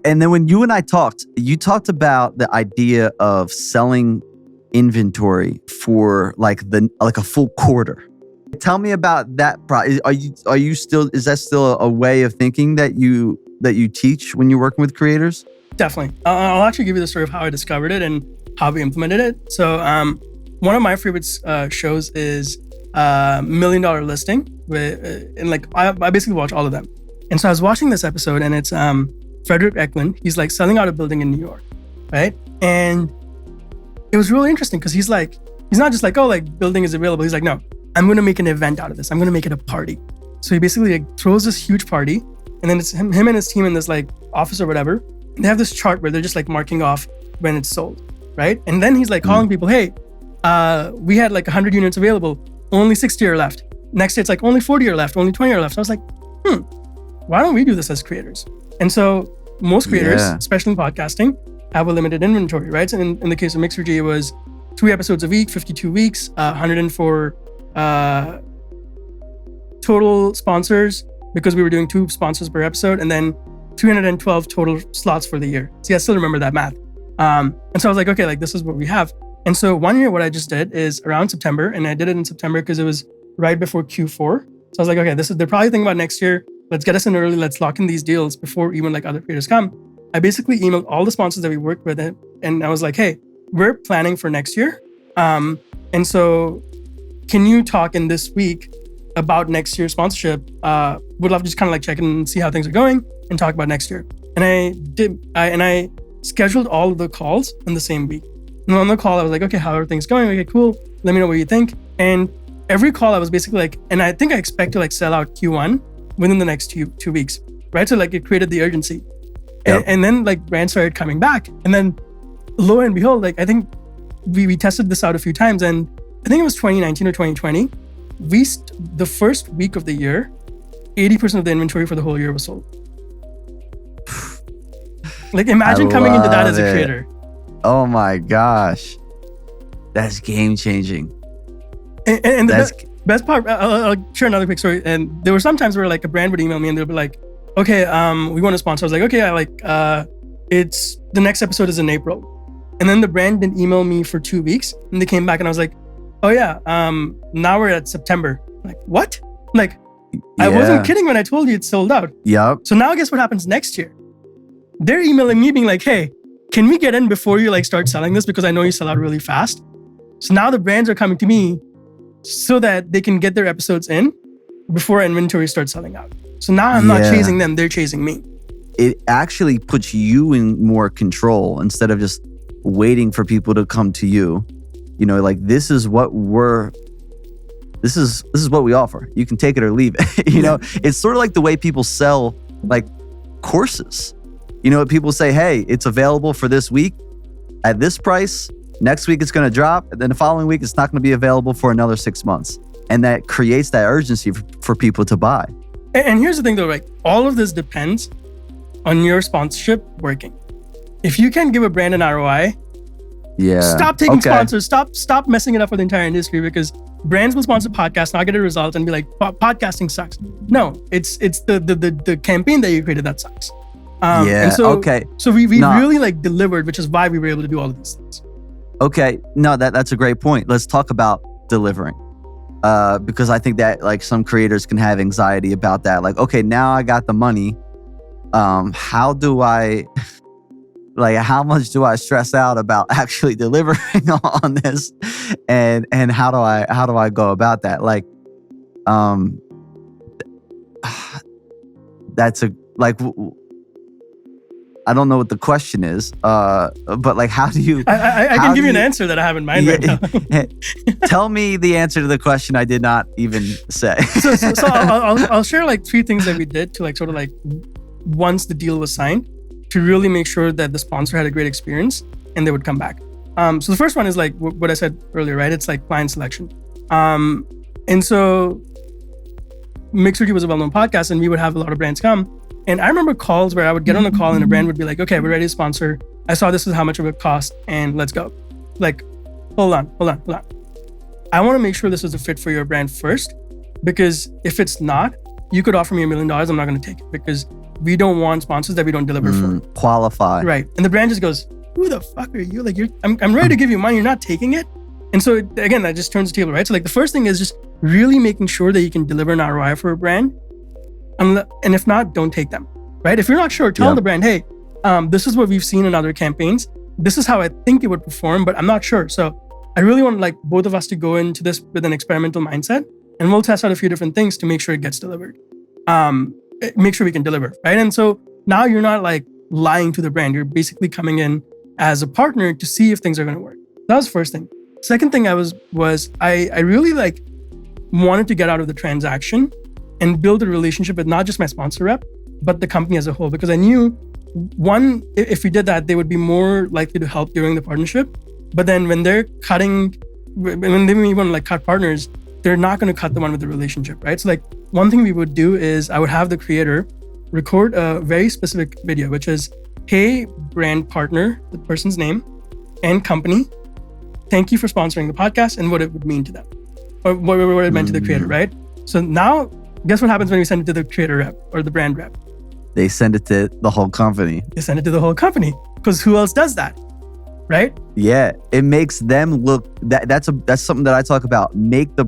And then when you and I talked, you talked about the idea of selling inventory for like a full quarter. Tell me about that. Are you still? Is that still a way of thinking that you teach when you're working with creators? Definitely. I'll actually give you the story of how I discovered it and how we implemented it. So one of my favorite shows is $1 Million Listing, and like I basically watch all of them. And so I was watching this episode, and it's Frederick Eklund. He's like selling out a building in New York, right? And it was really interesting because he's not just like, oh, like building is available. He's like, no, I'm going to make an event out of this. I'm going to make it a party. So he basically like throws this huge party, and then it's him and his team in this like office or whatever. And they have this chart where they're just like marking off when it's sold, right? And then he's like calling people, hey, we had like 100 units available, only 60 are left. Next day it's like only 40 are left, only 20 are left. So I was like, why don't we do this as creators? And so most creators, especially in podcasting, have a limited inventory, right? And in the case of Mixergy, it was 3 episodes a week, 52 weeks, 104 total sponsors because we were doing 2 sponsors per episode, and then 312 total slots for the year. See, I still remember that math. And so I was like, okay, like this is what we have. And so one year, what I just did is around September, and I did it in September because it was right before Q4. So I was like, okay, they're probably thinking about next year. Let's get us in early. Let's lock in these deals before even like other creators come. I basically emailed all the sponsors that we worked with, and I was like, hey, we're planning for next year. And so can you talk in this week about next year's sponsorship? Would love to just kind of like check in and see how things are going and talk about next year. And I scheduled all of the calls in the same week. And on the call, I was like, okay, how are things going? Okay, cool. Let me know what you think. And every call I was basically like, and I think I expect to like sell out Q1 within the next two weeks, right? So like it created the urgency. Yep. And then like brands started coming back. And then lo and behold, like I think we tested this out a few times, and I think it was 2019 or 2020. The first week of the year, 80% of the inventory for the whole year was sold. Like imagine coming into that as a creator. Oh my gosh. That's game changing. And the best part, I'll share another quick story. And there were some times where like a brand would email me and they'll be like, okay, we want to sponsor. I was like, okay, it's the next episode is in April. And then the brand didn't email me for 2 weeks, and they came back and I was like, oh yeah, now we're at September. I'm like, what? Like, I wasn't kidding when I told you it's sold out. Yep. So now guess what happens next year? They're emailing me being like, hey, can we get in before you like start selling this? Because I know you sell out really fast. So now the brands are coming to me so that they can get their episodes in before inventory starts selling out. So now I'm not chasing them, they're chasing me. It actually puts you in more control instead of just waiting for people to come to you. You know, like this is what we offer. You can take it or leave it. You know, it's sort of like the way people sell like courses. You know, people say, hey, it's available for this week at this price. Next week it's going to drop. And then the following week it's not going to be available for another 6 months. And that creates that urgency for people to buy. And here's the thing though, right? All of this depends on your sponsorship working. If you can give a brand an ROI, stop taking sponsors. Stop messing it up for the entire industry, because brands will sponsor podcasts, not get a result, and be like, podcasting sucks. No, it's the campaign that you created that sucks. So we really like delivered, which is why we were able to do all of these things. Okay, no, that's a great point. Let's talk about delivering. Because I think that like some creators can have anxiety about that. Like, okay, now I got the money. How much do I stress out about actually delivering on this? And how do I go about that? Like, that's I don't know what the question is, but like, how do you? I can give you an answer that I have in mind right now. Tell me the answer to the question I did not even say. So I'll share like 3 things that we did to like sort of like once the deal was signed to really make sure that the sponsor had a great experience and they would come back. So the first one is like what I said earlier, right? It's like client selection. And so Mixergy was a well-known podcast, and we would have a lot of brands come. And I remember calls where I would get on a call and a brand would be like, okay, we're ready to sponsor. I saw this is how much it would cost and let's go. Like, hold on. I want to make sure this is a fit for your brand first, because if it's not, you could offer me $1 million. I'm not going to take it, because we don't want sponsors that we don't deliver for. Qualify. Right. And the brand just goes, who the fuck are you? Like, I'm ready to give you money. You're not taking it. And so again, that just turns the table, right? So like the first thing is just really making sure that you can deliver an ROI for a brand. And if not, don't take them, right? If you're not sure, tell the brand, hey, this is what we've seen in other campaigns. This is how I think it would perform, but I'm not sure. So I really want like both of us to go into this with an experimental mindset, and we'll test out a few different things to make sure it gets delivered. Make sure we can deliver, right? And so now you're not like lying to the brand. You're basically coming in as a partner to see if things are going to work. That was the first thing. Second thing I really like wanted to get out of the transaction and build a relationship with not just my sponsor rep, but the company as a whole, because I knew one, if we did that, they would be more likely to help during the partnership. But then when they're cutting, when they even want to like cut partners, they're not going to cut the one with the relationship, right? So like one thing we would do is I would have the creator record a very specific video, which is, hey, brand partner, the person's name and company, thank you for sponsoring the podcast and what it would mean to them, or what it meant to the creator, right? So now, guess what happens when we send it to the creator rep or the brand rep? They send it to the whole company. They send it to the whole company, because who else does that, right? Yeah, it makes them look. That's something that I talk about. Make the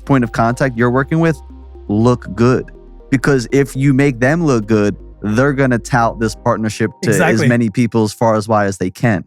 point of contact you're working with look good, because if you make them look good, they're gonna tout this partnership to as many people as far as wide as they can.